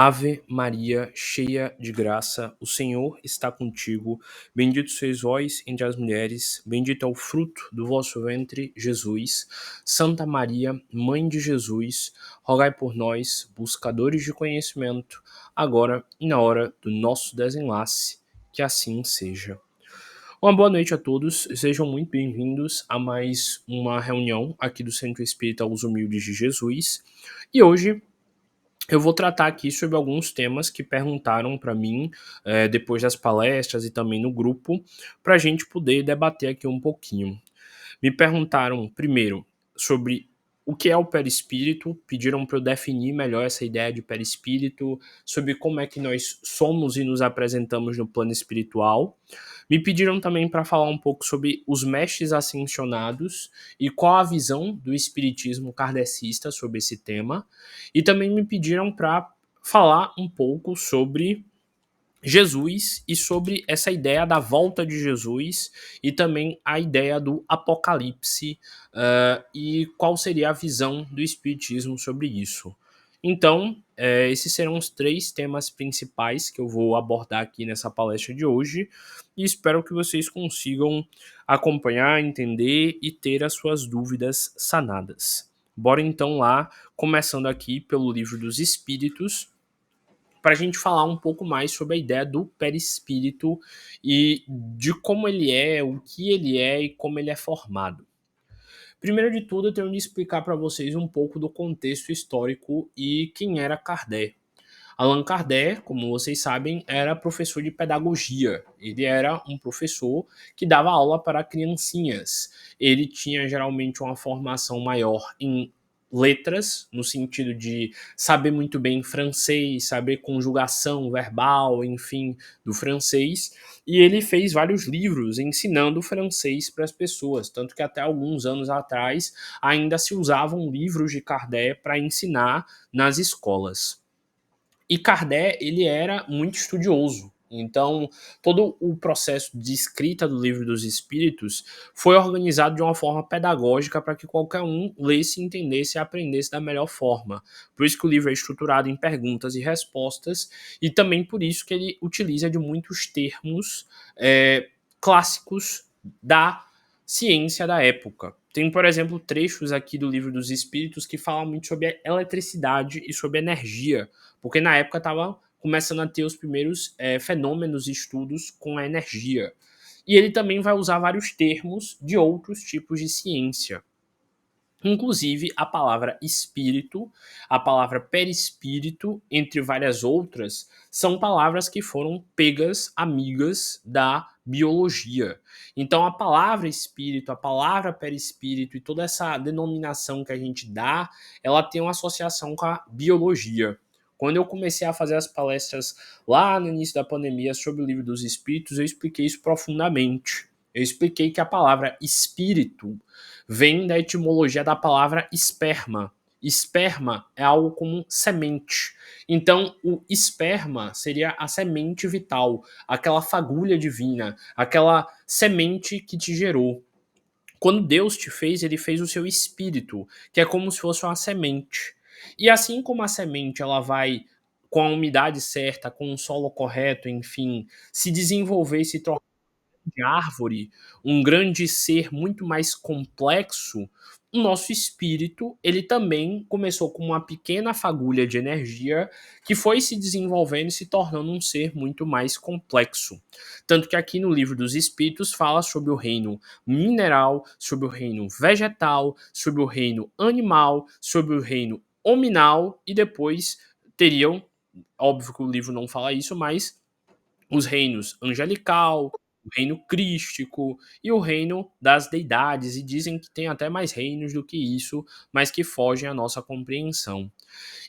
Ave Maria, cheia de graça, o Senhor está contigo. Bendito sois vós entre as mulheres, bendito é o fruto do vosso ventre, Jesus. Santa Maria, Mãe de Jesus, rogai por nós, buscadores de conhecimento, agora e na hora do nosso desenlace. Que assim seja. Uma boa noite a todos, sejam muito bem-vindos a mais uma reunião aqui do Centro Espírita Os Humildes de Jesus. E hoje eu vou tratar aqui sobre alguns temas que perguntaram para mim depois das palestras e também no grupo, para a gente poder debater aqui um pouquinho. Me perguntaram, primeiro, sobre o que é o perispírito, pediram para eu definir melhor essa ideia de perispírito, sobre como é que nós somos e nos apresentamos no plano espiritual. Me pediram também para falar um pouco sobre os mestres ascensionados e qual a visão do espiritismo kardecista sobre esse tema. E também me pediram para falar um pouco sobre Jesus e sobre essa ideia da volta de Jesus e também a ideia do apocalipse e qual seria a visão do espiritismo sobre isso. Então, esses serão os três temas principais que eu vou abordar aqui nessa palestra de hoje e espero que vocês consigam acompanhar, entender e ter as suas dúvidas sanadas. Bora então lá, começando aqui pelo Livro dos Espíritos, para a gente falar um pouco mais sobre a ideia do perispírito e de como ele é, o que ele é e como ele é formado. Primeiro de tudo, eu tenho de explicar para vocês um pouco do contexto histórico e quem era Kardec. Allan Kardec, como vocês sabem, era professor de pedagogia. Ele era um professor que dava aula para criancinhas. Ele tinha geralmente uma formação maior em letras, no sentido de saber muito bem francês, saber conjugação verbal, enfim, do francês. E ele fez vários livros ensinando francês para as pessoas, tanto que até alguns anos atrás ainda se usavam livros de Kardec para ensinar nas escolas. E Kardec, ele era muito estudioso. Então, todo o processo de escrita do Livro dos Espíritos foi organizado de uma forma pedagógica para que qualquer um lesse, entendesse e aprendesse da melhor forma. Por isso que o livro é estruturado em perguntas e respostas, e também por isso que ele utiliza de muitos termos clássicos da ciência da época. Tem, por exemplo, trechos aqui do Livro dos Espíritos que falam muito sobre a eletricidade e sobre energia, porque na época estava começando a ter os primeiros fenômenos e estudos com a energia. E ele também vai usar vários termos de outros tipos de ciência. Inclusive a palavra espírito, a palavra perispírito, entre várias outras, são palavras que foram pegas amigas da biologia. Então a palavra espírito, a palavra perispírito e toda essa denominação que a gente dá, ela tem uma associação com a biologia. Quando eu comecei a fazer as palestras lá no início da pandemia sobre o Livro dos Espíritos, eu expliquei isso profundamente. Eu expliquei que a palavra espírito vem da etimologia da palavra esperma. Esperma é algo como semente. Então, o esperma seria a semente vital, aquela fagulha divina, aquela semente que te gerou. Quando Deus te fez, ele fez o seu espírito, que é como se fosse uma semente. E assim como a semente ela vai com a umidade certa, com o solo correto, enfim, se desenvolver e se tornar de árvore, um grande ser muito mais complexo, o nosso espírito, ele também começou com uma pequena fagulha de energia que foi se desenvolvendo e se tornando um ser muito mais complexo. Tanto que aqui no Livro dos Espíritos fala sobre o reino mineral, sobre o reino vegetal, sobre o reino animal, sobre o reino hominal e depois teriam, óbvio que o livro não fala isso, mas os reinos angelical, o reino crístico e o reino das deidades, e dizem que tem até mais reinos do que isso, mas que fogem à nossa compreensão.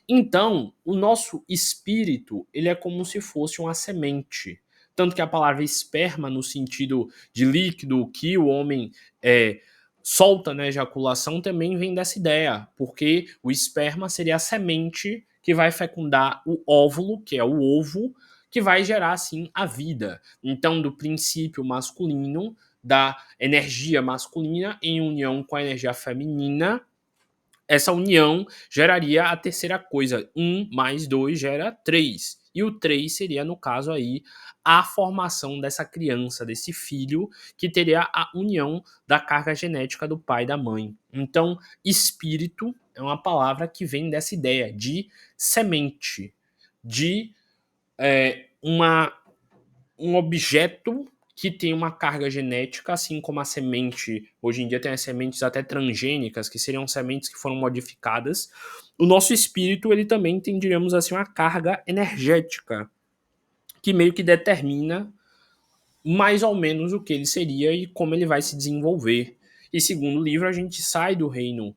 Então, o nosso espírito, ele é como se fosse uma semente. Tanto que a palavra esperma, no sentido de líquido que o homem solta na ejaculação, também vem dessa ideia, porque o esperma seria a semente que vai fecundar o óvulo, que é o ovo, que vai gerar, assim, a vida. Então, do princípio masculino, da energia masculina em união com a energia feminina, essa união geraria a terceira coisa. 1 mais 2 gera 3. E o 3 seria, no caso aí, a formação dessa criança, desse filho, que teria a união da carga genética do pai e da mãe. Então, espírito é uma palavra que vem dessa ideia de semente, de um objeto que tem uma carga genética, assim como a semente, hoje em dia tem as sementes até transgênicas, que seriam sementes que foram modificadas. O nosso espírito, ele também tem, diríamos assim, uma carga energética, que meio que determina mais ou menos o que ele seria e como ele vai se desenvolver. E segundo o livro, a gente sai do reino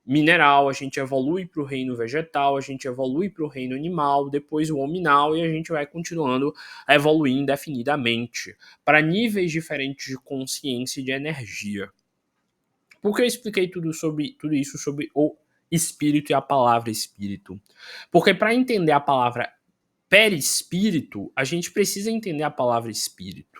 mineral, a gente evolui para o reino vegetal, a gente evolui para o reino animal, depois o hominal, e a gente vai continuando a evoluir indefinidamente para níveis diferentes de consciência e de energia. Por que eu expliquei tudo isso sobre o espírito e a palavra espírito? Porque para entender a palavra perispírito, a gente precisa entender a palavra espírito.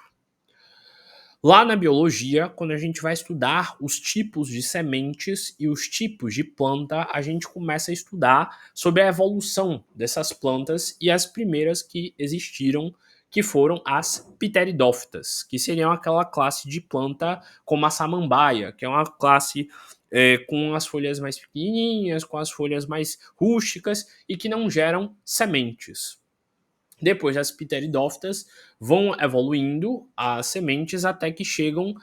Lá na biologia, quando a gente vai estudar os tipos de sementes e os tipos de planta, a gente começa a estudar sobre a evolução dessas plantas e as primeiras que existiram, que foram as pteridófitas, que seriam aquela classe de planta como a samambaia, que é uma classe com as folhas mais pequenininhas, com as folhas mais rústicas e que não geram sementes. Depois as pteridófitas vão evoluindo as sementes até que chegam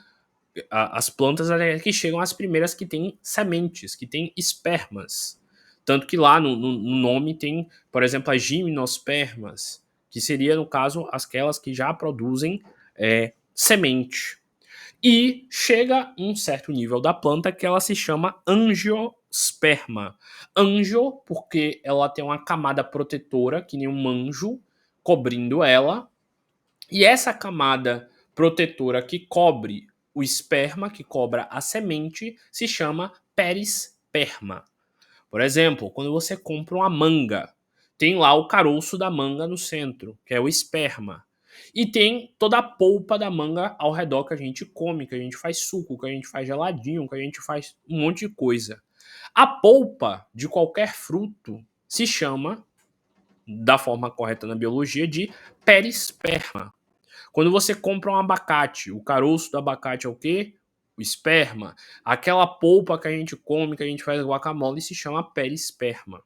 as plantas até que chegam às primeiras que têm sementes, que têm espermas. Tanto que lá no nome tem, por exemplo, as gimnospermas, que seria, no caso, aquelas que já produzem semente. E chega um certo nível da planta que ela se chama angiosperma. Angio, porque ela tem uma camada protetora, que nem um manjo, cobrindo ela. E essa camada protetora que cobre o esperma, que cobra a semente, se chama perisperma. Por exemplo, quando você compra uma manga, tem lá o caroço da manga no centro, que é o esperma. E tem toda a polpa da manga ao redor que a gente come, que a gente faz suco, que a gente faz geladinho, que a gente faz um monte de coisa. A polpa de qualquer fruto se chama, da forma correta na biologia, de perisperma. Quando você compra um abacate, o caroço do abacate é o quê? O esperma. Aquela polpa que a gente come, que a gente faz guacamole, se chama perisperma.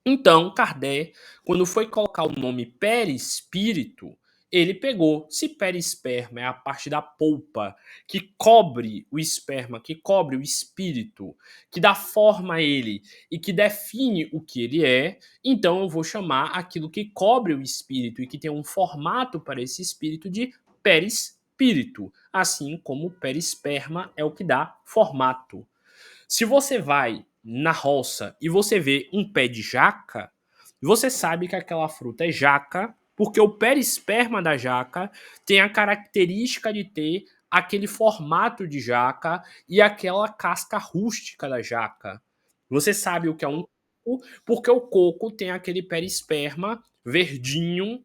Então, Kardec, quando foi colocar o nome perispírito, ele pegou, se perisperma é a parte da polpa que cobre o esperma, que cobre o espírito, que dá forma a ele e que define o que ele é, então eu vou chamar aquilo que cobre o espírito e que tem um formato para esse espírito de perispírito, assim como o perisperma é o que dá formato. Se você vai na roça e você vê um pé de jaca, você sabe que aquela fruta é jaca, porque o perisperma da jaca tem a característica de ter aquele formato de jaca e aquela casca rústica da jaca. Você sabe o que é um coco, porque o coco tem aquele perisperma verdinho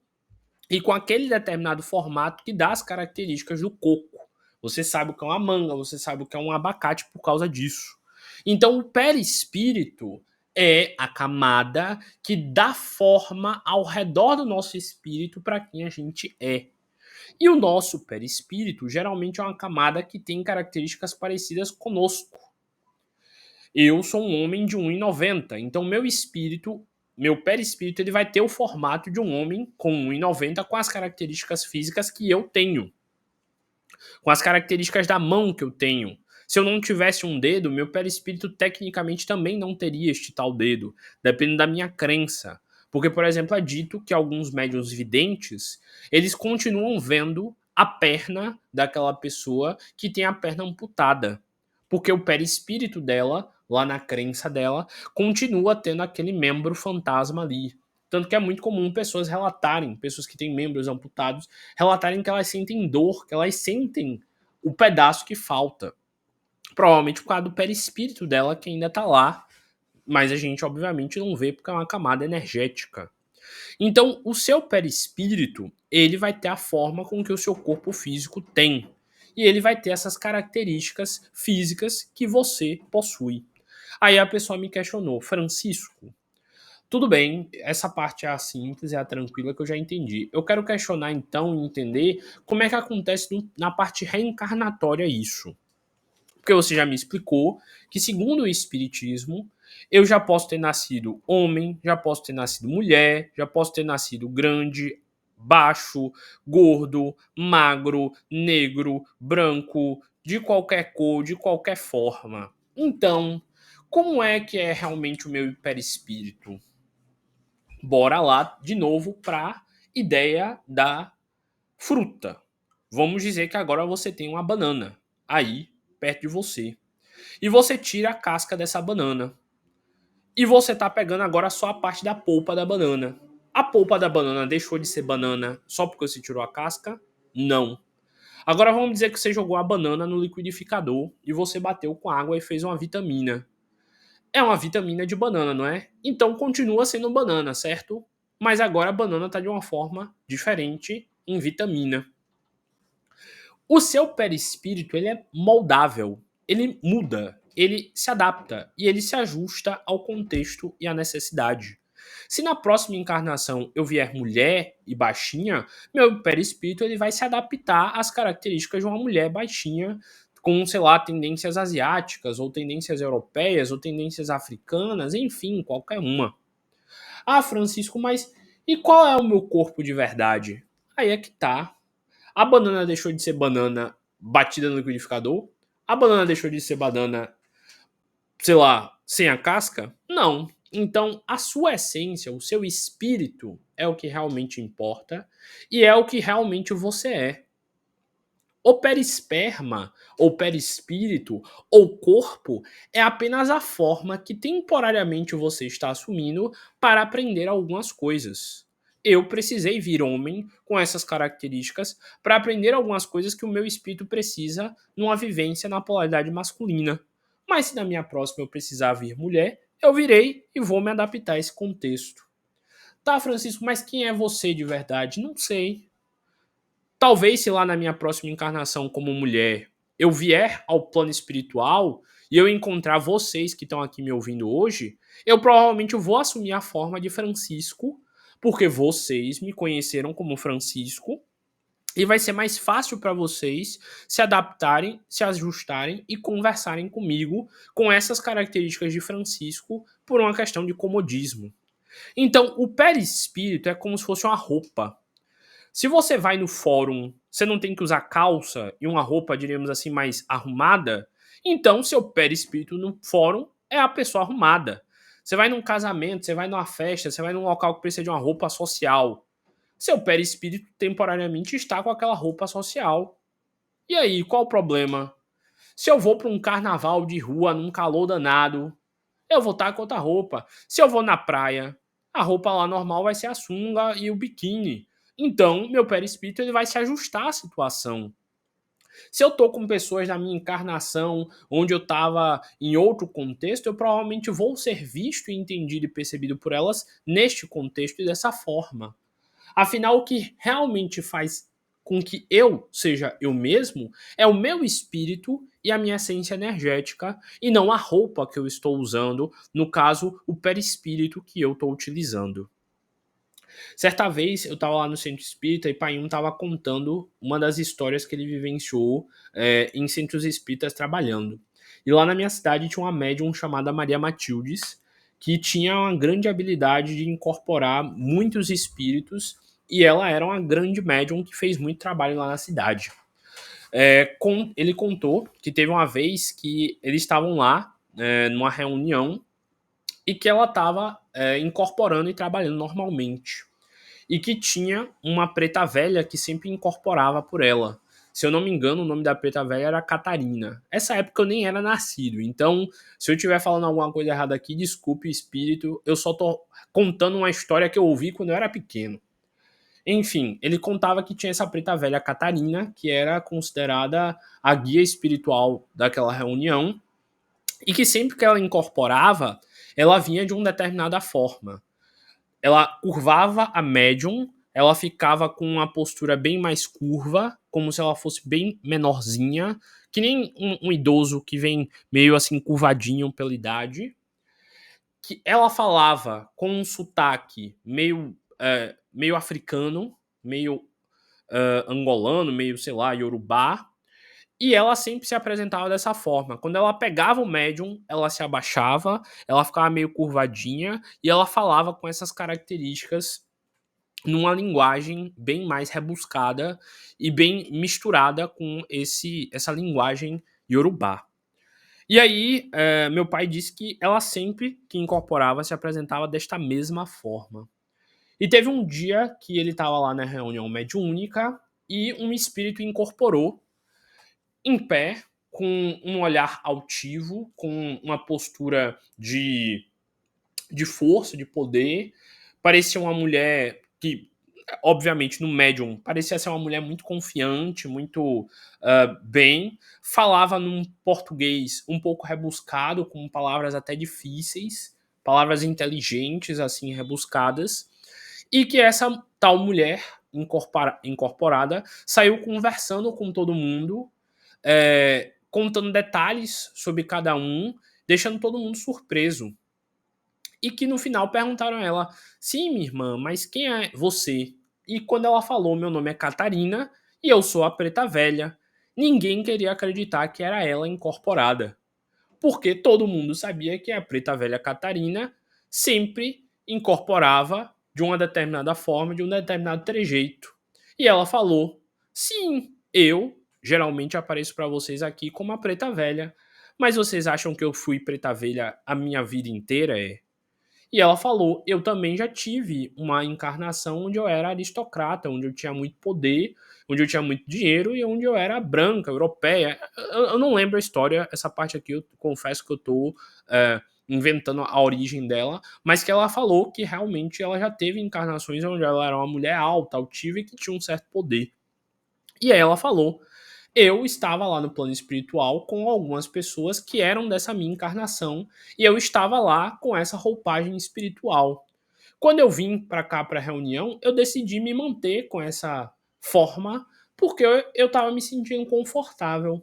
e com aquele determinado formato que dá as características do coco. Você sabe o que é uma manga, você sabe o que é um abacate por causa disso. Então, o perispírito é a camada que dá forma ao redor do nosso espírito para quem a gente é. E o nosso perispírito geralmente é uma camada que tem características parecidas conosco. Eu sou um homem de 1,90, então meu perispírito, ele vai ter o formato de um homem com 1,90 com as características físicas que eu tenho, com as características da mão que eu tenho. Se eu não tivesse um dedo, meu perispírito tecnicamente também não teria este tal dedo, dependendo da minha crença. Porque, por exemplo, é dito que alguns médiuns videntes, eles continuam vendo a perna daquela pessoa que tem a perna amputada. Porque o perispírito dela, lá na crença dela, continua tendo aquele membro fantasma ali. Tanto que é muito comum pessoas relatarem, pessoas que têm membros amputados, relatarem que elas sentem dor, que elas sentem o pedaço que falta. Provavelmente por causa do perispírito dela que ainda tá lá, mas a gente obviamente não vê porque é uma camada energética. Então, o seu perispírito, ele vai ter a forma com que o seu corpo físico tem. E ele vai ter essas características físicas que você possui. Aí a pessoa me questionou, Francisco, tudo bem, essa parte é a simples, é a tranquila que eu já entendi. Eu quero questionar então e entender como é que acontece na parte reencarnatória isso. Porque você já me explicou que, segundo o Espiritismo, eu já posso ter nascido homem, já posso ter nascido mulher, já posso ter nascido grande, baixo, gordo, magro, negro, branco, de qualquer cor, de qualquer forma. Então, como é que é realmente o meu perispírito? Bora lá de novo para ideia da fruta. Vamos dizer que agora você tem uma banana aí perto de você e você tira a casca dessa banana. E você tá pegando agora só a parte da polpa da banana. A polpa da banana deixou de ser banana só porque você tirou a casca? Não. Agora vamos dizer que você jogou a banana no liquidificador e você bateu com água e fez uma vitamina. É uma vitamina de banana, não é? Então continua sendo banana, certo? Mas agora a banana está de uma forma diferente em vitamina. O seu perispírito ele é moldável, ele muda, ele se adapta e ele se ajusta ao contexto e à necessidade. Se na próxima encarnação eu vier mulher e baixinha, meu perispírito ele vai se adaptar às características de uma mulher baixinha com, sei lá, tendências asiáticas, ou tendências europeias, ou tendências africanas, enfim, qualquer uma. Ah, Francisco, mas e qual é o meu corpo de verdade? Aí é que tá. A banana deixou de ser banana batida no liquidificador? A banana deixou de ser banana, sei lá, sem a casca? Não. Então, a sua essência, o seu espírito é o que realmente importa e é o que realmente você é. O perisperma, ou perispírito, ou corpo é apenas a forma que temporariamente você está assumindo para aprender algumas coisas. Eu precisei vir homem com essas características para aprender algumas coisas que o meu espírito precisa numa vivência na polaridade masculina. Mas se na minha próxima eu precisar vir mulher, eu virei e vou me adaptar a esse contexto. Tá, Francisco, mas quem é você de verdade? Não sei. Talvez se lá na minha próxima encarnação como mulher eu vier ao plano espiritual e eu encontrar vocês que estão aqui me ouvindo hoje, eu provavelmente vou assumir a forma de Francisco, porque vocês me conheceram como Francisco e vai ser mais fácil para vocês se adaptarem, se ajustarem e conversarem comigo com essas características de Francisco por uma questão de comodismo. Então, o perispírito é como se fosse uma roupa. Se você vai no fórum, você não tem que usar calça e uma roupa, diríamos assim, mais arrumada, então seu perispírito no fórum é a pessoa arrumada. Você vai num casamento, você vai numa festa, você vai num local que precisa de uma roupa social. Seu perispírito temporariamente está com aquela roupa social. E aí, qual o problema? Se eu vou para um carnaval de rua num calor danado, eu vou estar com outra roupa. Se eu vou na praia, a roupa lá normal vai ser a sunga e o biquíni. Então, meu perispírito ele vai se ajustar à situação. Se eu tô com pessoas na minha encarnação, onde eu estava em outro contexto, eu provavelmente vou ser visto, entendido e percebido por elas neste contexto e dessa forma. Afinal, o que realmente faz com que eu seja eu mesmo é o meu espírito e a minha essência energética, e não a roupa que eu estou usando, no caso, o perispírito que eu estou utilizando. Certa vez eu estava lá no centro espírita e Pai estava contando uma das histórias que ele vivenciou em centros espíritas trabalhando. E lá na minha cidade tinha uma médium chamada Maria Matildes, que tinha uma grande habilidade de incorporar muitos espíritos e ela era uma grande médium que fez muito trabalho lá na cidade. Ele contou que teve uma vez que eles estavam lá numa reunião e que ela estava incorporando e trabalhando normalmente e que tinha uma preta velha que sempre incorporava por ela. Se eu não me engano, o nome da preta velha era Catarina. Essa época eu nem era nascido, então se eu estiver falando alguma coisa errada aqui, desculpe, espírito, eu só tô contando uma história que eu ouvi quando eu era pequeno. Enfim, ele contava que tinha essa preta velha Catarina, que era considerada a guia espiritual daquela reunião, e que sempre que ela incorporava, ela vinha de uma determinada forma. Ela curvava a médium, ela ficava com uma postura bem mais curva, como se ela fosse bem menorzinha, que nem um idoso que vem meio assim curvadinho pela idade. Que ela falava com um sotaque meio africano, meio angolano, meio, sei lá, iorubá, e ela sempre se apresentava dessa forma. Quando ela pegava o médium, ela se abaixava, ela ficava meio curvadinha e ela falava com essas características numa linguagem bem mais rebuscada e bem misturada com essa linguagem iorubá. E aí, meu pai disse que ela sempre que incorporava se apresentava desta mesma forma. E teve um dia que ele estava lá na reunião mediúnica e um espírito incorporou em pé, com um olhar altivo, com uma postura de força, de poder. Parecia uma mulher que, obviamente, no médium, parecia ser uma mulher muito confiante, muito bem. Falava num português um pouco rebuscado, com palavras até difíceis, palavras inteligentes, assim, rebuscadas. E que essa tal mulher incorporada saiu conversando com todo mundo, contando detalhes sobre cada um, deixando todo mundo surpreso. E que no final perguntaram a ela: sim, minha irmã, mas quem é você? E quando ela falou: meu nome é Catarina e eu sou a preta velha, ninguém queria acreditar que era ela incorporada. Porque todo mundo sabia que a preta velha Catarina sempre incorporava de uma determinada forma, de um determinado trejeito. E ela falou: sim, eu geralmente apareço para vocês aqui como a preta velha. Mas vocês acham que eu fui preta velha a minha vida inteira? E ela falou: eu também já tive uma encarnação onde eu era aristocrata, onde eu tinha muito poder, onde eu tinha muito dinheiro e onde eu era branca, europeia. Eu não lembro a história, essa parte aqui eu confesso que eu tô inventando a origem dela, mas que ela falou que realmente ela já teve encarnações onde ela era uma mulher alta, altiva e que tinha um certo poder. E aí ela falou: eu estava lá no plano espiritual com algumas pessoas que eram dessa minha encarnação e eu estava lá com essa roupagem espiritual. Quando eu vim para cá para a reunião, eu decidi me manter com essa forma porque eu estava me sentindo confortável.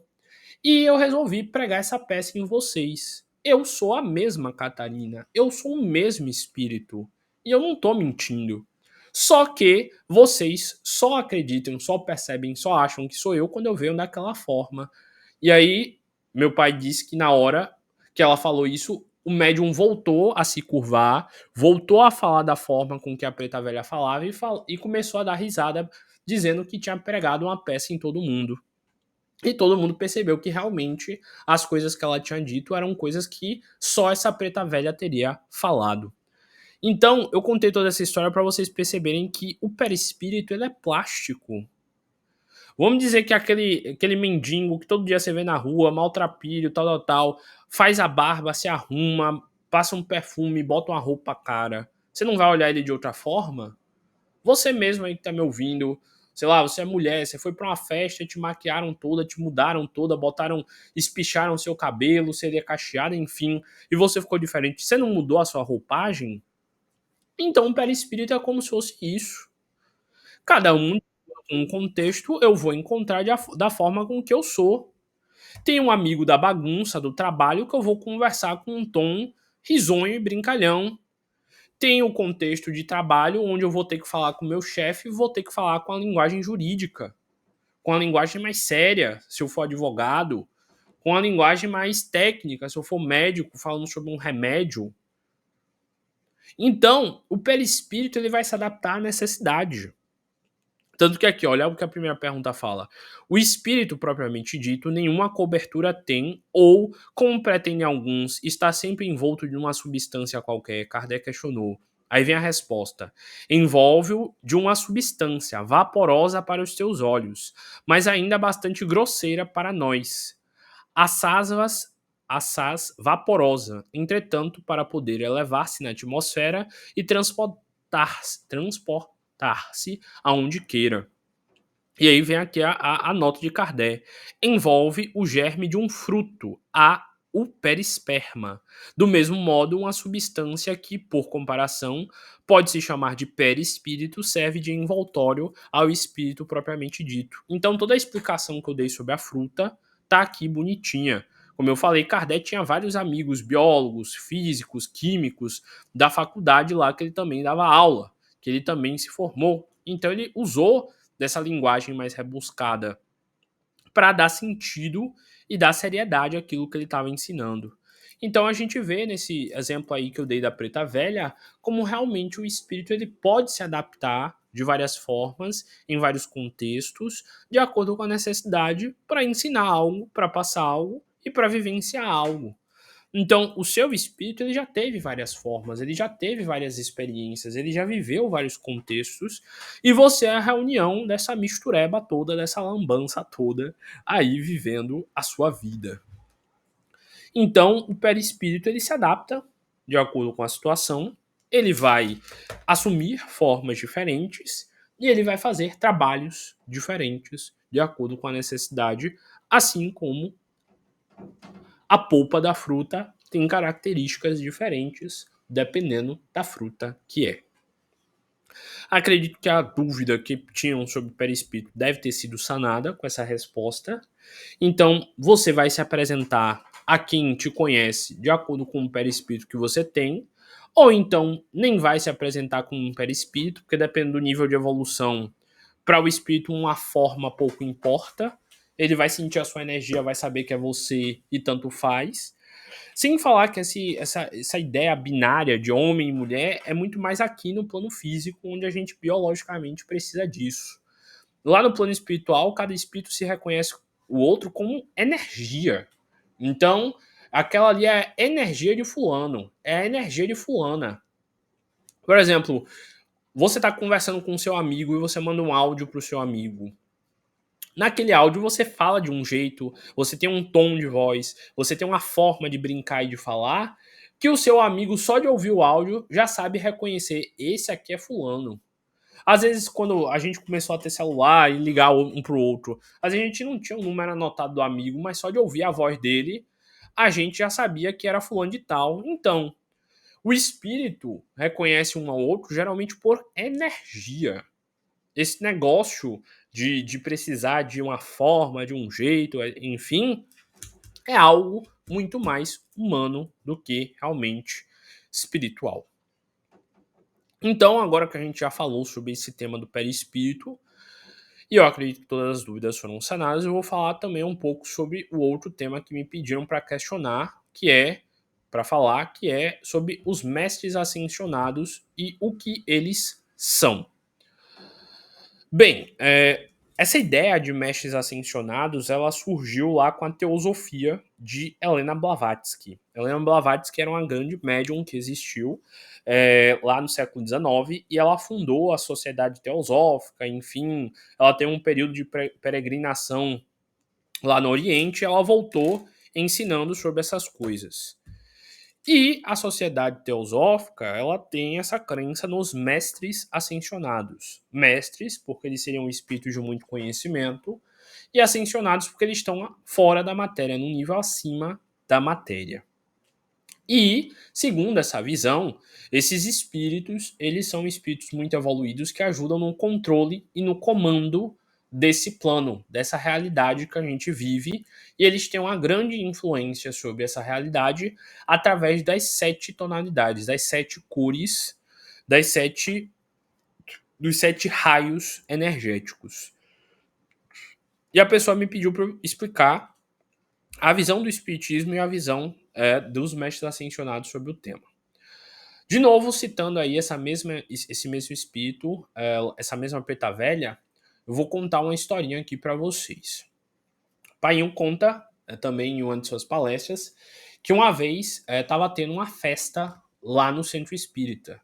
E eu resolvi pregar essa peça em vocês. Eu sou a mesma Catarina, eu sou o mesmo espírito. E eu não estou mentindo. Só que vocês só acreditam, só percebem, só acham que sou eu quando eu venho daquela forma. E aí, meu pai disse que na hora que ela falou isso, o médium voltou a se curvar, voltou a falar da forma com que a preta velha falava e começou a dar risada, dizendo que tinha pregado uma peça em todo mundo. E todo mundo percebeu que realmente as coisas que ela tinha dito eram coisas que só essa preta velha teria falado. Então, eu contei toda essa história para vocês perceberem que o perispírito ele é plástico. Vamos dizer que aquele mendigo que todo dia você vê na rua, maltrapilho, tal, tal, tal, faz a barba, se arruma, passa um perfume, bota uma roupa cara. Você não vai olhar ele de outra forma? Você mesmo aí que tá me ouvindo, sei lá, você é mulher, você foi pra uma festa, te maquiaram toda, te mudaram toda, botaram, espicharam seu cabelo, seria cacheada, enfim, e você ficou diferente. Você não mudou a sua roupagem? Então o perispírito é como se fosse isso. Cada um, um contexto, eu vou encontrar da forma com que eu sou. Tem um amigo da bagunça, do trabalho, que eu vou conversar com um tom risonho e brincalhão. Tem o contexto de trabalho, onde eu vou ter que falar com o meu chefe e vou ter que falar com a linguagem jurídica, com a linguagem mais séria, se eu for advogado, com a linguagem mais técnica, se eu for médico, falando sobre um remédio. Então, o perispírito ele vai se adaptar à necessidade. Tanto que aqui, olha o que a primeira pergunta fala. O espírito, propriamente dito, nenhuma cobertura tem, ou, como pretendem alguns, está sempre envolto de uma substância qualquer. Kardec questionou. Aí vem a resposta. Envolve-o de uma substância vaporosa para os teus olhos, mas ainda bastante grosseira para nós. Assaz vaporosa, entretanto, para poder elevar-se na atmosfera e transportar-se aonde queira. E aí vem aqui a nota de Kardec. Envolve o germe de um fruto, o perisperma. Do mesmo modo, uma substância que, por comparação, pode se chamar de perispírito, serve de envoltório ao espírito propriamente dito. Então, toda a explicação que eu dei sobre a fruta tá aqui bonitinha. Como eu falei, Kardec tinha vários amigos biólogos, físicos, químicos da faculdade lá que ele também dava aula, que ele também se formou. Então ele usou dessa linguagem mais rebuscada para dar sentido e dar seriedade àquilo que ele estava ensinando. Então a gente vê nesse exemplo aí que eu dei da preta velha como realmente o espírito ele pode se adaptar de várias formas, em vários contextos, de acordo com a necessidade para ensinar algo, para passar algo e para vivenciar algo. Então, o seu espírito ele já teve várias formas, ele já teve várias experiências, ele já viveu vários contextos, e você é a reunião dessa mistureba toda, dessa lambança toda, aí vivendo a sua vida. Então, o perispírito ele se adapta de acordo com a situação, ele vai assumir formas diferentes e ele vai fazer trabalhos diferentes de acordo com a necessidade, assim como a polpa da fruta tem características diferentes dependendo da fruta que é. Acredito que a dúvida que tinham sobre o perispírito deve ter sido sanada com essa resposta. Então, você vai se apresentar a quem te conhece de acordo com o perispírito que você tem, ou então nem vai se apresentar com um perispírito, porque depende do nível de evolução. Para o espírito, uma forma pouco importa. Ele vai sentir a sua energia, vai saber que é você e tanto faz. Sem falar que essa ideia binária de homem e mulher é muito mais aqui no plano físico, onde a gente biologicamente precisa disso. Lá no plano espiritual, cada espírito se reconhece o outro como energia. Então, aquela ali é a energia de fulano, é a energia de fulana. Por exemplo, você está conversando com o seu amigo e você manda um áudio para o seu amigo. Naquele áudio você fala de um jeito, você tem um tom de voz, você tem uma forma de brincar e de falar, que o seu amigo, só de ouvir o áudio, já sabe reconhecer, esse aqui é fulano. Às vezes, quando a gente começou a ter celular e ligar um pro outro, às vezes a gente não tinha o número anotado do amigo, mas só de ouvir a voz dele, a gente já sabia que era fulano de tal. Então, o espírito reconhece um ao outro geralmente por energia. Esse negócio de precisar de uma forma, de um jeito, enfim, é algo muito mais humano do que realmente espiritual. Então, agora que a gente já falou sobre esse tema do perispírito, e eu acredito que todas as dúvidas foram sanadas, eu vou falar também um pouco sobre o outro tema que me pediram para questionar, que é para falar, que é sobre os mestres ascensionados e o que eles são. Bem, essa ideia de mestres ascensionados, ela surgiu lá com a teosofia de Helena Blavatsky. Helena Blavatsky era uma grande médium que existiu lá no século XIX e ela fundou a Sociedade Teosófica, enfim, ela tem um período de peregrinação lá no Oriente e ela voltou ensinando sobre essas coisas. E a sociedade teosófica, ela tem essa crença nos mestres ascensionados. Mestres, porque eles seriam espíritos de muito conhecimento, e ascensionados porque eles estão fora da matéria, num nível acima da matéria. E, segundo essa visão, esses espíritos, eles são espíritos muito evoluídos que ajudam no controle e no comando desse plano, dessa realidade que a gente vive, e eles têm uma grande influência sobre essa realidade através das 7 tonalidades, das 7 cores, dos 7 raios energéticos. E a pessoa me pediu para explicar a visão do espiritismo e a visão dos mestres ascensionados sobre o tema. De novo, citando aí esse mesmo espírito, essa mesma preta velha, eu vou contar uma historinha aqui para vocês. Painho conta, também em uma de suas palestras, que uma vez estava tendo uma festa lá no Centro Espírita.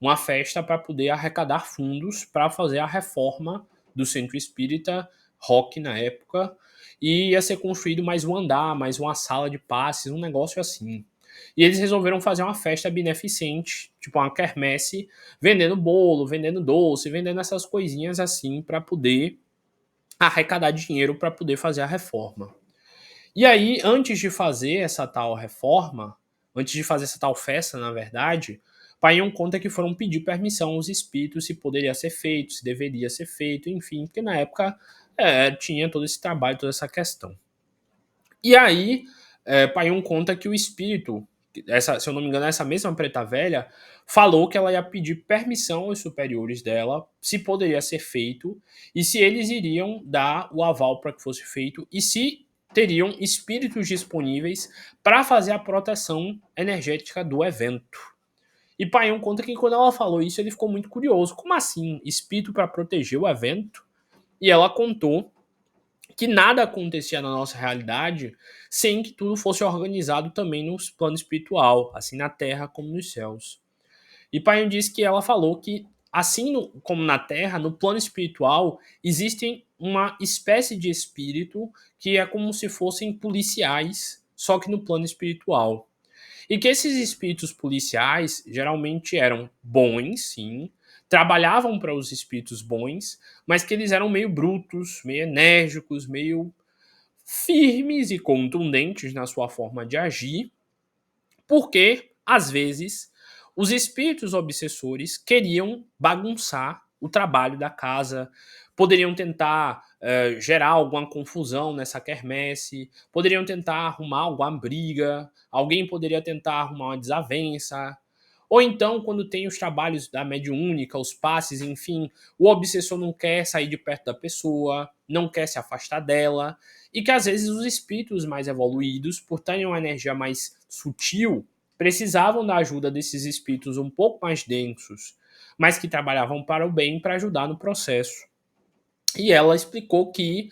Uma festa para poder arrecadar fundos para fazer a reforma do Centro Espírita, rock na época, e ia ser construído mais um andar, mais uma sala de passes, um negócio assim. E eles resolveram fazer uma festa beneficente, tipo uma quermesse, vendendo bolo, vendendo doce, vendendo essas coisinhas assim para poder arrecadar dinheiro para poder fazer a reforma. E aí, antes de fazer essa tal reforma, antes de fazer essa tal festa, na verdade, Painho conta que foram pedir permissão aos espíritos se poderia ser feito, se deveria ser feito, enfim, porque na época tinha todo esse trabalho, toda essa questão. E aí, Painho conta que o espírito, se eu não me engano, essa mesma preta velha, falou que ela ia pedir permissão aos superiores dela, se poderia ser feito, e se eles iriam dar o aval para que fosse feito, e se teriam espíritos disponíveis para fazer a proteção energética do evento. E Painho conta que quando ela falou isso, ele ficou muito curioso. Como assim? Espírito para proteger o evento? E ela contou que nada acontecia na nossa realidade sem que tudo fosse organizado também no plano espiritual, assim na terra como nos céus. E Painho disse que ela falou que, assim como na terra, no plano espiritual, existem uma espécie de espírito que é como se fossem policiais, só que no plano espiritual. E que esses espíritos policiais geralmente eram bons, sim, trabalhavam para os espíritos bons, mas que eles eram meio brutos, meio enérgicos, meio firmes e contundentes na sua forma de agir, porque, às vezes, os espíritos obsessores queriam bagunçar o trabalho da casa, poderiam tentar gerar alguma confusão nessa quermesse, poderiam tentar arrumar alguma briga, alguém poderia tentar arrumar uma desavença. Ou então, quando tem os trabalhos da mediúnica, os passes, enfim, o obsessor não quer sair de perto da pessoa, não quer se afastar dela, e que às vezes os espíritos mais evoluídos, por terem uma energia mais sutil, precisavam da ajuda desses espíritos um pouco mais densos, mas que trabalhavam para o bem para ajudar no processo. E ela explicou que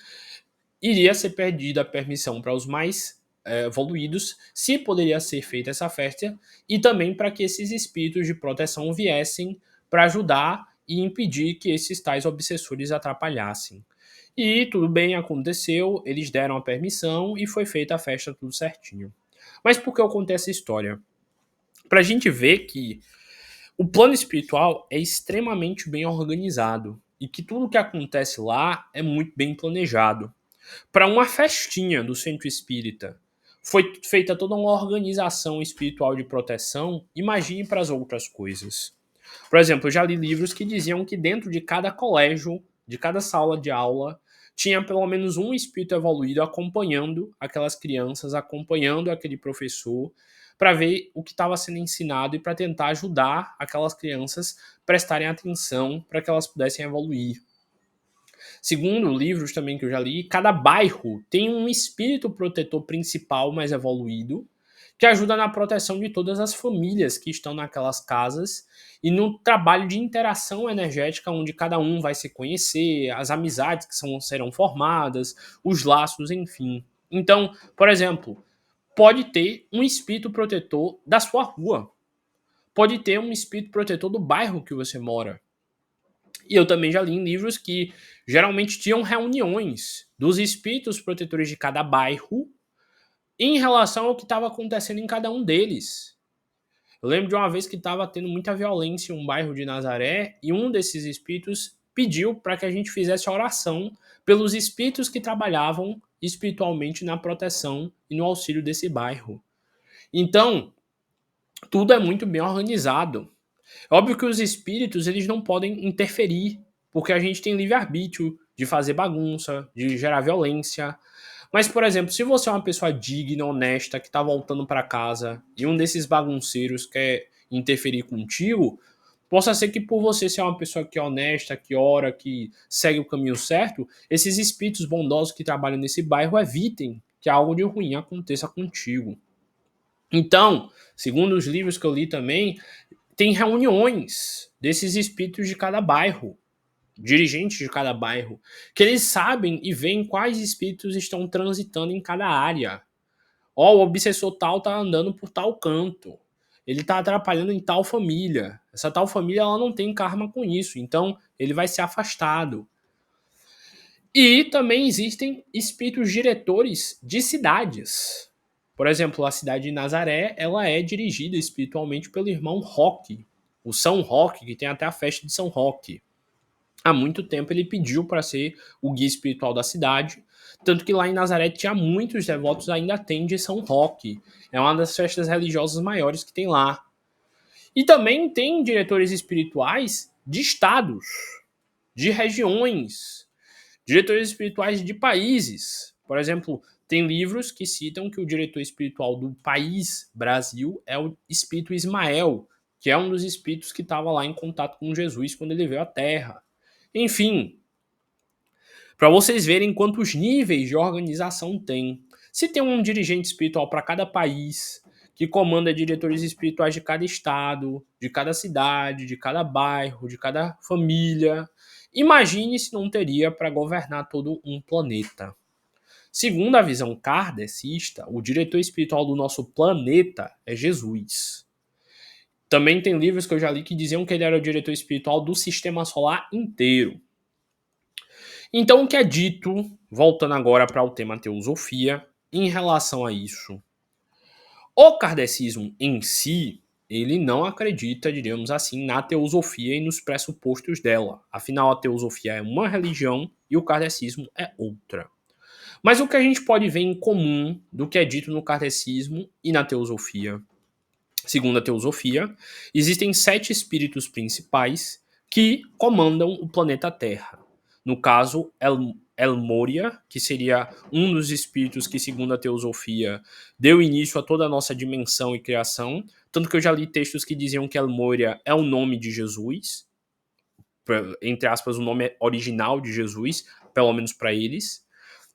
iria ser perdida a permissão para os mais evoluídos, se poderia ser feita essa festa, e também para que esses espíritos de proteção viessem para ajudar e impedir que esses tais obsessores atrapalhassem. E tudo bem, aconteceu, eles deram a permissão e foi feita a festa tudo certinho. Mas por que eu contei essa história? Para a gente ver que o plano espiritual é extremamente bem organizado e que tudo que acontece lá é muito bem planejado. Para uma festinha do centro espírita foi feita toda uma organização espiritual de proteção, imagine para as outras coisas. Por exemplo, eu já li livros que diziam que dentro de cada colégio, de cada sala de aula, tinha pelo menos um espírito evoluído acompanhando aquelas crianças, acompanhando aquele professor, para ver o que estava sendo ensinado e para tentar ajudar aquelas crianças a prestarem atenção para que elas pudessem evoluir. Segundo livros também que eu já li, cada bairro tem um espírito protetor principal mais evoluído que ajuda na proteção de todas as famílias que estão naquelas casas e no trabalho de interação energética onde cada um vai se conhecer, as amizades que serão formadas, os laços, enfim. Então, por exemplo, pode ter um espírito protetor da sua rua, pode ter um espírito protetor do bairro que você mora. E eu também já li em livros que geralmente tinham reuniões dos espíritos protetores de cada bairro em relação ao que estava acontecendo em cada um deles. Eu lembro de uma vez que estava tendo muita violência em um bairro de Nazaré e um desses espíritos pediu para que a gente fizesse oração pelos espíritos que trabalhavam espiritualmente na proteção e no auxílio desse bairro. Então, tudo é muito bem organizado. Óbvio que os espíritos eles não podem interferir, porque a gente tem livre-arbítrio de fazer bagunça, de gerar violência. Mas, por exemplo, se você é uma pessoa digna, honesta, que está voltando para casa e um desses bagunceiros quer interferir contigo, possa ser que por você ser uma pessoa que é honesta, que ora, que segue o caminho certo, esses espíritos bondosos que trabalham nesse bairro evitem que algo de ruim aconteça contigo. Então, segundo os livros que eu li também, tem reuniões desses espíritos de cada bairro, dirigentes de cada bairro, que eles sabem e veem quais espíritos estão transitando em cada área. Ó, o obsessor tal tá andando por tal canto. Ele tá atrapalhando em tal família. Essa tal família ela não tem karma com isso, então ele vai ser afastado. E também existem espíritos diretores de cidades. Por exemplo, a cidade de Nazaré, ela é dirigida espiritualmente pelo irmão Roque, o São Roque, que tem até a festa de São Roque. Há muito tempo ele pediu para ser o guia espiritual da cidade, Tanto que lá em Nazaré tinha muitos devotos, ainda tem, de São Roque. É uma das festas religiosas maiores que tem lá. E também tem diretores espirituais de estados, de regiões, diretores espirituais de países. Por exemplo, tem livros que citam que o diretor espiritual do país Brasil é o espírito Ismael, que é um dos espíritos que estava lá em contato com Jesus quando ele veio à Terra. Enfim, para vocês verem quantos níveis de organização tem. Se tem um dirigente espiritual para cada país, que comanda diretores espirituais de cada estado, de cada cidade, de cada bairro, de cada família, imagine se não teria para governar todo um planeta. Segundo a visão kardecista, o diretor espiritual do nosso planeta é Jesus. Também tem livros que eu já li que diziam que ele era o diretor espiritual do sistema solar inteiro. Então, o que é dito, voltando agora para o tema teosofia, em relação a isso? O kardecismo em si, ele não acredita, diríamos assim, na teosofia e nos pressupostos dela. Afinal, a teosofia é uma religião e o kardecismo é outra. Mas o que a gente pode ver em comum do que é dito no kardecismo e na teosofia? Segundo a teosofia, existem 7 espíritos principais que comandam o planeta Terra. No caso, El Moria, que seria um dos espíritos que, segundo a teosofia, deu início a toda a nossa dimensão e criação. Tanto que eu já li textos que diziam que El Moria é o nome de Jesus, entre aspas, o nome original de Jesus, pelo menos para eles.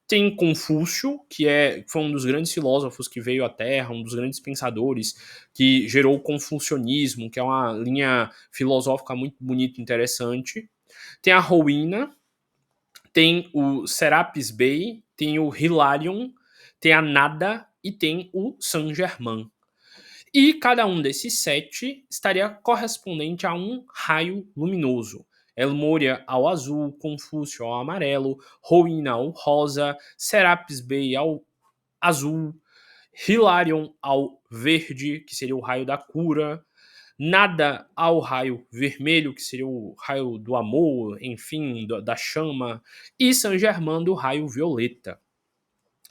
Tem Confúcio, que foi um dos grandes filósofos que veio à Terra, um dos grandes pensadores, que gerou o confucionismo, que é uma linha filosófica muito bonita e interessante. Tem a Rowena, tem o Serapis Bey, tem o Hilarion, tem a Nada e tem o Saint-Germain. E cada um desses 7 estaria correspondente a um raio luminoso. El Moria ao azul, Confúcio ao amarelo, Rowena ao rosa, Serapis Bey ao azul, Hilarion ao verde, que seria o raio da cura, Nada ao raio vermelho, que seria o raio do amor, enfim, da chama, e Saint-Germain do raio violeta.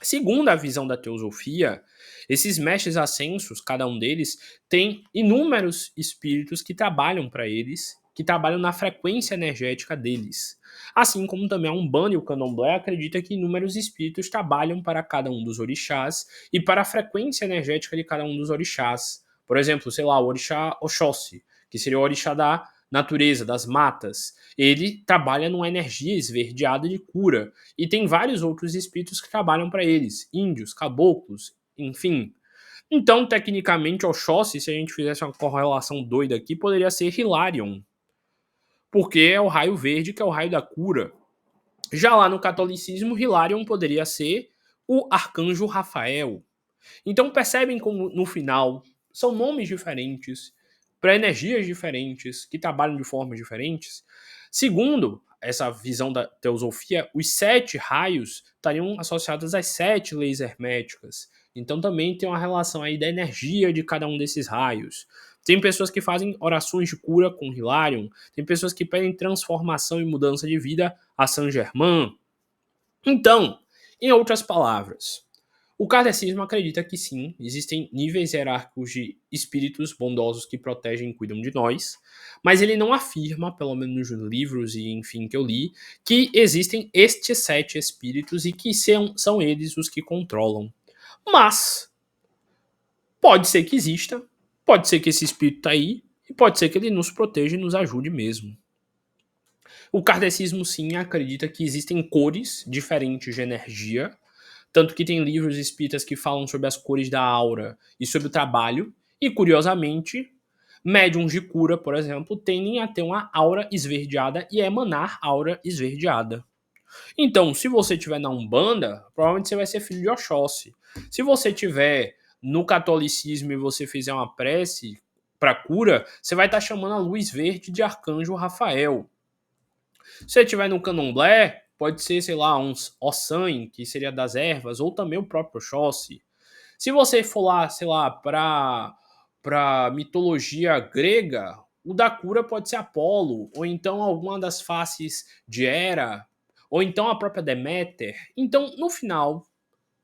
Segundo a visão da teosofia, esses mestres ascensos, cada um deles, tem inúmeros espíritos que trabalham para eles, que trabalham na frequência energética deles. Assim como também a Umbanda e o Candomblé acredita que inúmeros espíritos trabalham para cada um dos orixás e para a frequência energética de cada um dos orixás. Por exemplo, sei lá, o orixá Oxóssi, que seria o orixá da natureza, das matas. Ele trabalha numa energia esverdeada de cura. E tem vários outros espíritos que trabalham para eles, índios, caboclos, enfim. Então, tecnicamente, Oxóssi, se a gente fizesse uma correlação doida aqui, poderia ser Hilarion, porque é o raio verde, que é o raio da cura. Já lá no catolicismo, Hilarion poderia ser o arcanjo Rafael. Então, percebem como, no final, são nomes diferentes, para energias diferentes, que trabalham de formas diferentes. Segundo essa visão da teosofia, os 7 raios estariam associados às 7 leis herméticas. Então também tem uma relação aí da energia de cada um desses raios. Tem pessoas que fazem orações de cura com Hilarion, tem pessoas que pedem transformação e mudança de vida a Saint-Germain. Então, em outras palavras, o kardecismo acredita que sim, existem níveis hierárquicos de espíritos bondosos que protegem e cuidam de nós, mas ele não afirma, pelo menos nos livros e enfim que eu li, que existem estes 7 espíritos e que são eles os que controlam. Mas pode ser que exista, pode ser que esse espírito está aí, e pode ser que ele nos proteja e nos ajude mesmo. O kardecismo sim acredita que existem cores diferentes de energia, tanto que tem livros espíritas que falam sobre as cores da aura e sobre o trabalho, e curiosamente, médiums de cura, por exemplo, tendem a ter uma aura esverdeada e a emanar aura esverdeada. Então, se você estiver na Umbanda, provavelmente você vai ser filho de Oxóssi. Se você estiver no catolicismo e você fizer uma prece para cura, você vai estar chamando a luz verde de Arcanjo Rafael. Se você estiver no Candomblé, pode ser, sei lá, uns Ossan, que seria das ervas, ou também o próprio Oxóssi. Se você for lá, sei lá, para mitologia grega, o da cura pode ser Apolo, ou então alguma das faces de Hera, ou então a própria Deméter. Então, no final,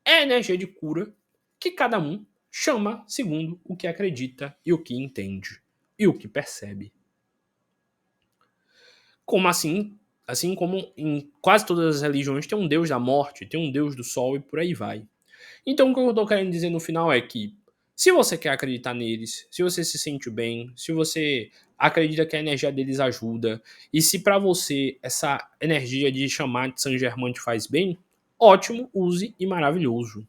é a energia de cura que cada um chama segundo o que acredita e o que entende e o que percebe. Como assim? Assim como em quase todas as religiões tem um deus da morte, tem um deus do sol e por aí vai. Então o que eu estou querendo dizer no final é que se você quer acreditar neles, se você se sente bem, se você acredita que a energia deles ajuda, e se para você essa energia de chamar de Saint Germain te faz bem, ótimo, use e maravilhoso.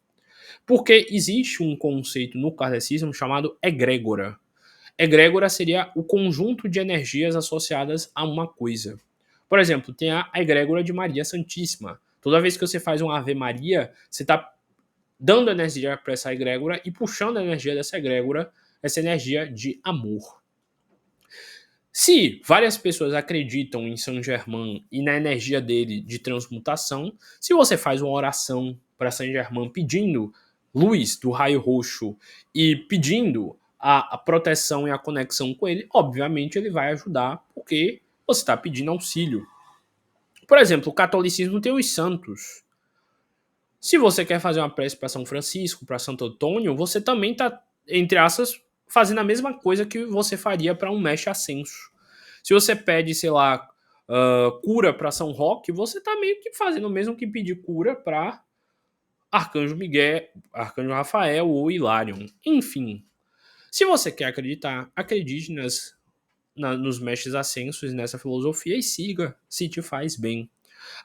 Porque existe um conceito no kardecismo chamado egrégora. Egrégora seria o conjunto de energias associadas a uma coisa. Por exemplo, tem a egrégora de Maria Santíssima. Toda vez que você faz um Ave Maria, você está dando energia para essa egrégora e puxando a energia dessa egrégora, essa energia de amor. Se várias pessoas acreditam em Saint Germain e na energia dele de transmutação, se você faz uma oração para Saint Germain pedindo luz do raio roxo e pedindo a proteção e a conexão com ele, obviamente ele vai ajudar porque você está pedindo auxílio. Por exemplo, o catolicismo tem os santos. Se você quer fazer uma prece para São Francisco, para Santo Antônio, você também está, entre aspas, fazendo a mesma coisa que você faria para um mestre ascenso. Se você pede, sei lá, cura para São Roque, você está meio que fazendo o mesmo que pedir cura para Arcanjo Miguel, Arcanjo Rafael ou Hilarion. Enfim, se você quer acreditar, acredite nos mestres ascensos e nessa filosofia e siga se te faz bem.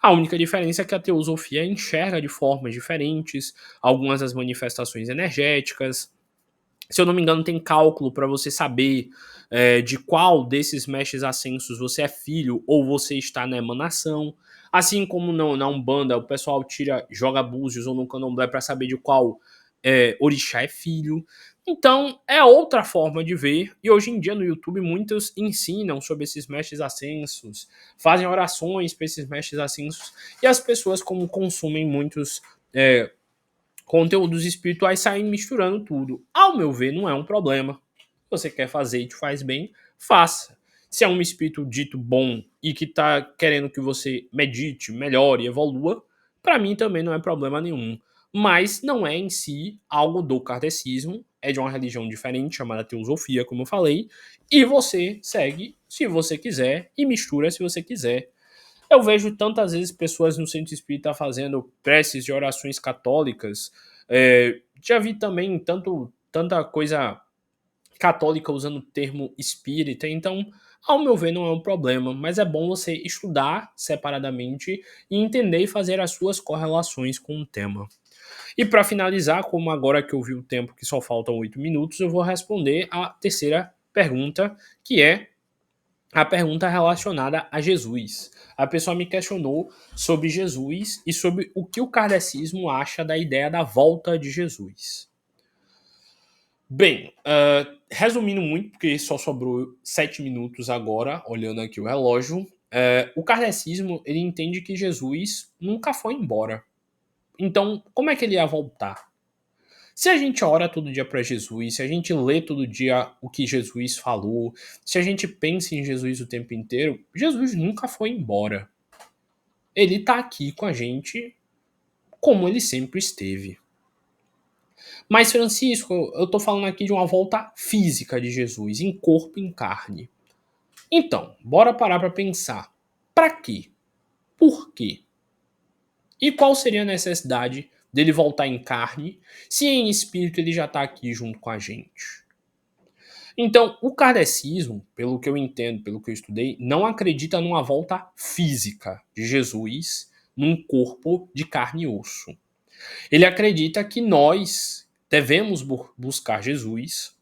A única diferença é que a teosofia enxerga de formas diferentes algumas das manifestações energéticas. Se eu não me engano, tem cálculo para você saber de qual desses mestres ascensos você é filho ou você está na emanação. Assim como na Umbanda, o pessoal joga búzios ou no candomblé para saber de qual orixá é filho. Então, é outra forma de ver, e hoje em dia no YouTube muitos ensinam sobre esses mestres ascensos, fazem orações para esses mestres ascensos, e as pessoas, como consumem muitos conteúdos espirituais, saem misturando tudo. Ao meu ver, não é um problema. Se você quer fazer e te faz bem, faça. Se é um espírito dito bom e que está querendo que você medite, melhore, evolua, para mim também não é problema nenhum. Mas não é em si algo do kardecismo, é de uma religião diferente, chamada teosofia, como eu falei, e você segue se você quiser e mistura se você quiser. Eu vejo tantas vezes pessoas no centro espírita fazendo preces de orações católicas. Já vi também tanta coisa católica usando o termo espírita. Então, ao meu ver, não é um problema. Mas é bom você estudar separadamente e entender e fazer as suas correlações com o tema. E para finalizar, como agora que eu vi o tempo que só faltam 8 minutos, eu vou responder a terceira pergunta, que é a pergunta relacionada a Jesus. A pessoa me questionou sobre Jesus e sobre o que o kardecismo acha da ideia da volta de Jesus. Bem, resumindo muito, porque só sobrou 7 minutos agora, olhando aqui o relógio, o kardecismo ele entende que Jesus nunca foi embora. Então, como é que ele ia voltar? Se a gente ora todo dia para Jesus, se a gente lê todo dia o que Jesus falou, se a gente pensa em Jesus o tempo inteiro, Jesus nunca foi embora. Ele está aqui com a gente como ele sempre esteve. Mas, Francisco, eu estou falando aqui de uma volta física de Jesus, em corpo e em carne. Então, bora parar para pensar. Para quê? Por quê? E qual seria a necessidade dele voltar em carne, se em espírito ele já está aqui junto com a gente? Então, o kardecismo, pelo que eu entendo, pelo que eu estudei, não acredita numa volta física de Jesus num corpo de carne e osso. Ele acredita que nós devemos buscar Jesus,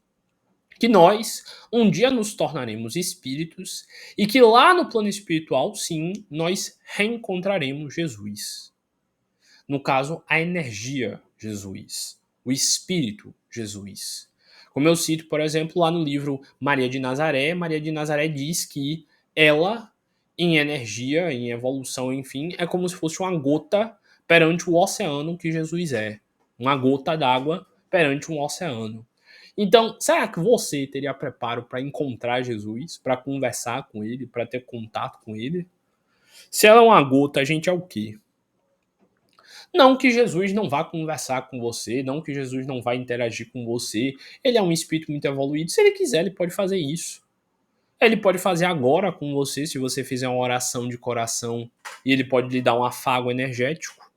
que nós um dia nos tornaremos espíritos e que lá no plano espiritual, sim, nós reencontraremos Jesus. No caso, a energia Jesus, o espírito Jesus. Como eu cito, por exemplo, lá no livro Maria de Nazaré diz que ela, em energia, em evolução, enfim, é como se fosse uma gota perante o oceano que Jesus é. Uma gota d'água perante um oceano. Então, será que você teria preparo para encontrar Jesus, para conversar com ele, para ter contato com ele? Se ela é uma gota, a gente é o quê? Não que Jesus não vá conversar com você, não que Jesus não vá interagir com você. Ele é um espírito muito evoluído. Se ele quiser, ele pode fazer isso. Ele pode fazer agora com você, se você fizer uma oração de coração, e ele pode lhe dar um afago energético.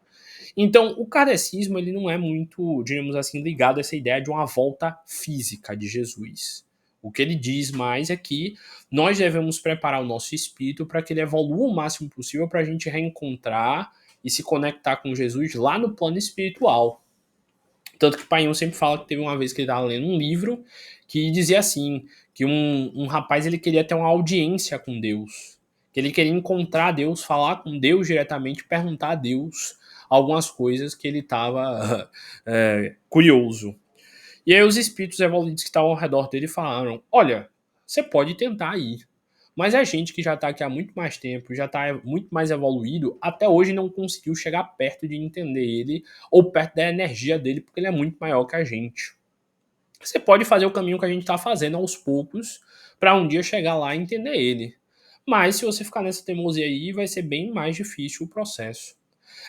Então, o kardecismo ele não é muito, digamos assim, ligado a essa ideia de uma volta física de Jesus. O que ele diz mais é que nós devemos preparar o nosso espírito para que ele evolua o máximo possível para a gente reencontrar e se conectar com Jesus lá no plano espiritual. Tanto que o Painho sempre fala que teve uma vez que ele estava lendo um livro que dizia assim, que um rapaz ele queria ter uma audiência com Deus, que ele queria encontrar Deus, falar com Deus diretamente, perguntar a Deus algumas coisas que ele estava curioso. E aí os espíritos evoluídos que estavam ao redor dele falaram, olha, você pode tentar ir, mas a gente que já está aqui há muito mais tempo, já está muito mais evoluído, até hoje não conseguiu chegar perto de entender ele ou perto da energia dele, porque ele é muito maior que a gente. Você pode fazer o caminho que a gente está fazendo aos poucos para um dia chegar lá e entender ele. Mas se você ficar nessa teimosia aí, vai ser bem mais difícil o processo.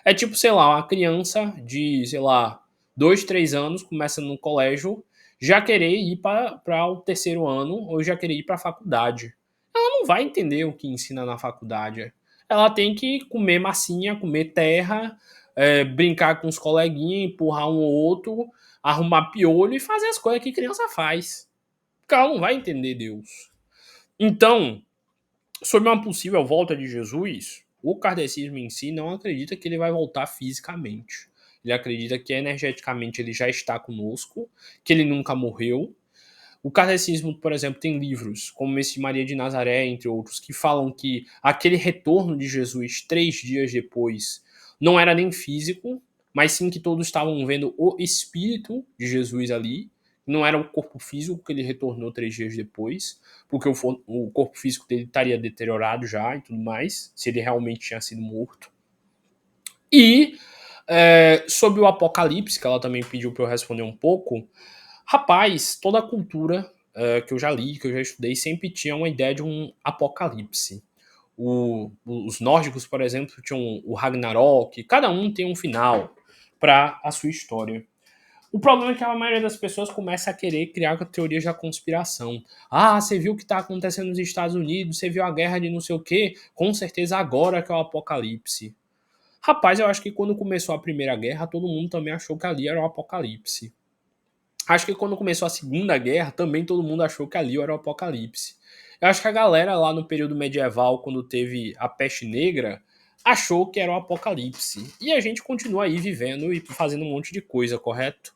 É tipo, sei lá, uma criança de, sei lá, 2, 3 anos, começa no colégio, já querer ir para o terceiro ano ou já querer ir para a faculdade. Ela não vai entender o que ensina na faculdade. Ela tem que comer massinha, comer terra, brincar com os coleguinhas, empurrar um ou outro, arrumar piolho e fazer as coisas que criança faz. Porque ela não vai entender Deus. Então, sobre uma possível volta de Jesus, o kardecismo em si não acredita que ele vai voltar fisicamente. Ele acredita que energeticamente ele já está conosco, que ele nunca morreu. O kardecismo, por exemplo, tem livros, como esse de Maria de Nazaré, entre outros, que falam que aquele retorno de Jesus 3 dias depois não era nem físico, mas sim que todos estavam vendo o espírito de Jesus ali. Não era o corpo físico que ele retornou 3 dias depois, porque o corpo físico dele estaria deteriorado já e tudo mais, se ele realmente tinha sido morto. E sobre o Apocalipse, que ela também pediu para eu responder um pouco, rapaz, toda a cultura que eu já li, que eu já estudei, sempre tinha uma ideia de um apocalipse. Os nórdicos, por exemplo, tinham o Ragnarok, cada um tem um final para a sua história. O problema é que a maioria das pessoas começa a querer criar teorias da conspiração. Ah, você viu o que está acontecendo nos Estados Unidos, você viu a guerra de não sei o quê, com certeza agora que é o apocalipse. Rapaz, eu acho que quando começou a Primeira Guerra, todo mundo também achou que ali era o apocalipse. Acho que quando começou a Segunda Guerra, também todo mundo achou que ali era o apocalipse. Eu acho que a galera lá no período medieval, quando teve a peste negra, achou que era o apocalipse. E a gente continua aí vivendo e fazendo um monte de coisa, correto?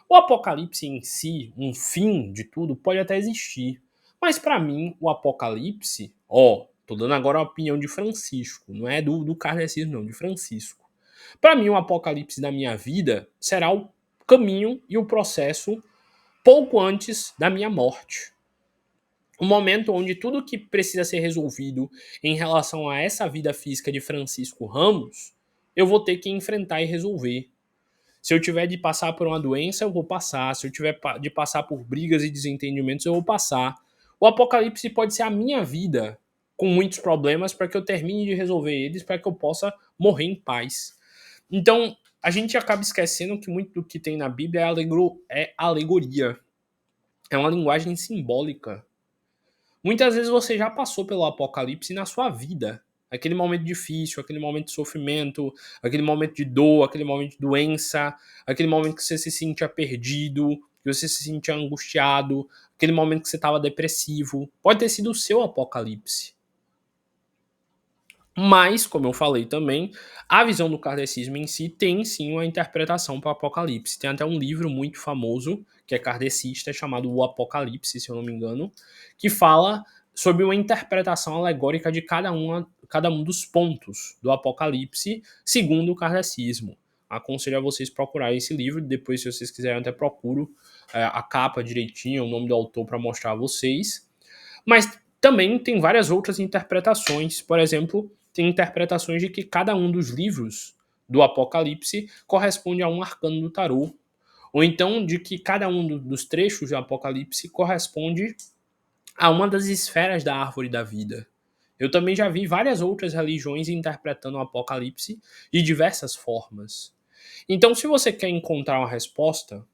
O apocalipse em si, um fim de tudo, pode até existir. Mas para mim, o apocalipse, tô dando agora a opinião de Francisco, não é do kardecismo não, de Francisco. Para mim, o apocalipse da minha vida será o caminho e o processo pouco antes da minha morte. O momento onde tudo que precisa ser resolvido em relação a essa vida física de Francisco Ramos, eu vou ter que enfrentar e resolver. Se eu tiver de passar por uma doença, eu vou passar. Se eu tiver de passar por brigas e desentendimentos, eu vou passar. O apocalipse pode ser a minha vida, com muitos problemas, para que eu termine de resolver eles, para que eu possa morrer em paz. Então, a gente acaba esquecendo que muito do que tem na Bíblia é alegoria. É uma linguagem simbólica. Muitas vezes você já passou pelo apocalipse na sua vida. Aquele momento difícil, aquele momento de sofrimento, aquele momento de dor, aquele momento de doença, aquele momento que você se sentia perdido, que você se sentia angustiado, aquele momento que você estava depressivo. Pode ter sido o seu apocalipse. Mas, como eu falei também, a visão do kardecismo em si tem sim uma interpretação para o Apocalipse. Tem até um livro muito famoso, que é kardecista, chamado O Apocalipse, se eu não me engano, que fala sobre uma interpretação alegórica de cada um dos pontos do Apocalipse, segundo o kardecismo. Aconselho a vocês procurarem esse livro, depois, se vocês quiserem, até procuro a capa direitinho, o nome do autor para mostrar a vocês. Mas também tem várias outras interpretações. Por exemplo, tem interpretações de que cada um dos livros do Apocalipse corresponde a um arcano do tarô. Ou então de que cada um dos trechos do Apocalipse corresponde a uma das esferas da árvore da vida. Eu também já vi várias outras religiões interpretando o Apocalipse de diversas formas. Então, se você quer encontrar uma resposta,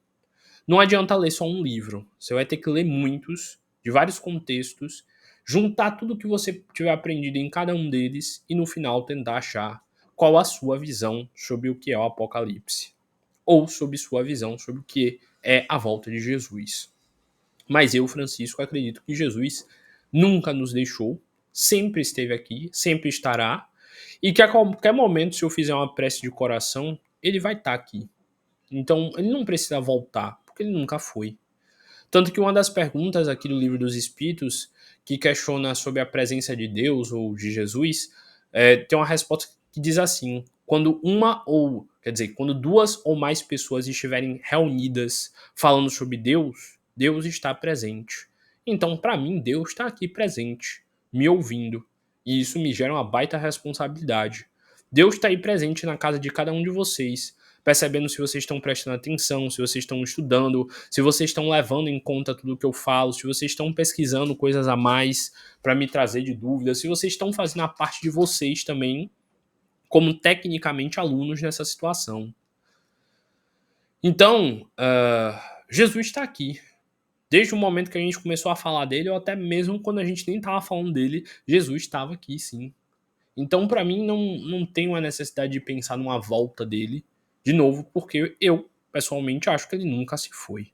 não adianta ler só um livro. Você vai ter que ler muitos, de vários contextos, juntar tudo que você tiver aprendido em cada um deles e no final tentar achar qual a sua visão sobre o que é o Apocalipse. Ou sobre sua visão sobre o que é a volta de Jesus. Mas eu, Francisco, acredito que Jesus nunca nos deixou, sempre esteve aqui, sempre estará, e que a qualquer momento, se eu fizer uma prece de coração, ele vai estar aqui. Então, ele não precisa voltar, porque ele nunca foi. Tanto que uma das perguntas aqui do Livro dos Espíritos, que questiona sobre a presença de Deus ou de Jesus, tem uma resposta que diz assim: quando duas ou mais pessoas estiverem reunidas falando sobre Deus, Deus está presente. Então, para mim, Deus está aqui presente, me ouvindo. E isso me gera uma baita responsabilidade. Deus está aí presente na casa de cada um de vocês, percebendo se vocês estão prestando atenção, se vocês estão estudando, se vocês estão levando em conta tudo que eu falo, se vocês estão pesquisando coisas a mais para me trazer de dúvidas, se vocês estão fazendo a parte de vocês também, como tecnicamente alunos nessa situação. Então, Jesus está aqui. Desde o momento que a gente começou a falar dele, ou até mesmo quando a gente nem estava falando dele, Jesus estava aqui, sim. Então, para mim, não tem uma necessidade de pensar numa volta dele, de novo, porque eu, pessoalmente, acho que ele nunca se foi.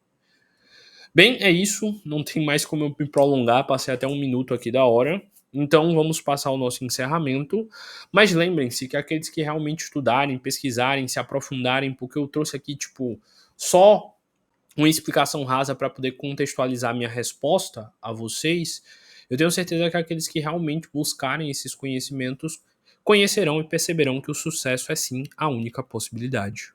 Bem, é isso. Não tem mais como eu me prolongar. Passei até 1 minuto aqui da hora. Então, vamos passar ao nosso encerramento. Mas lembrem-se que aqueles que realmente estudarem, pesquisarem, se aprofundarem, porque eu trouxe aqui, só uma explicação rasa para poder contextualizar minha resposta a vocês, eu tenho certeza que aqueles que realmente buscarem esses conhecimentos conhecerão e perceberão que o sucesso é sim a única possibilidade.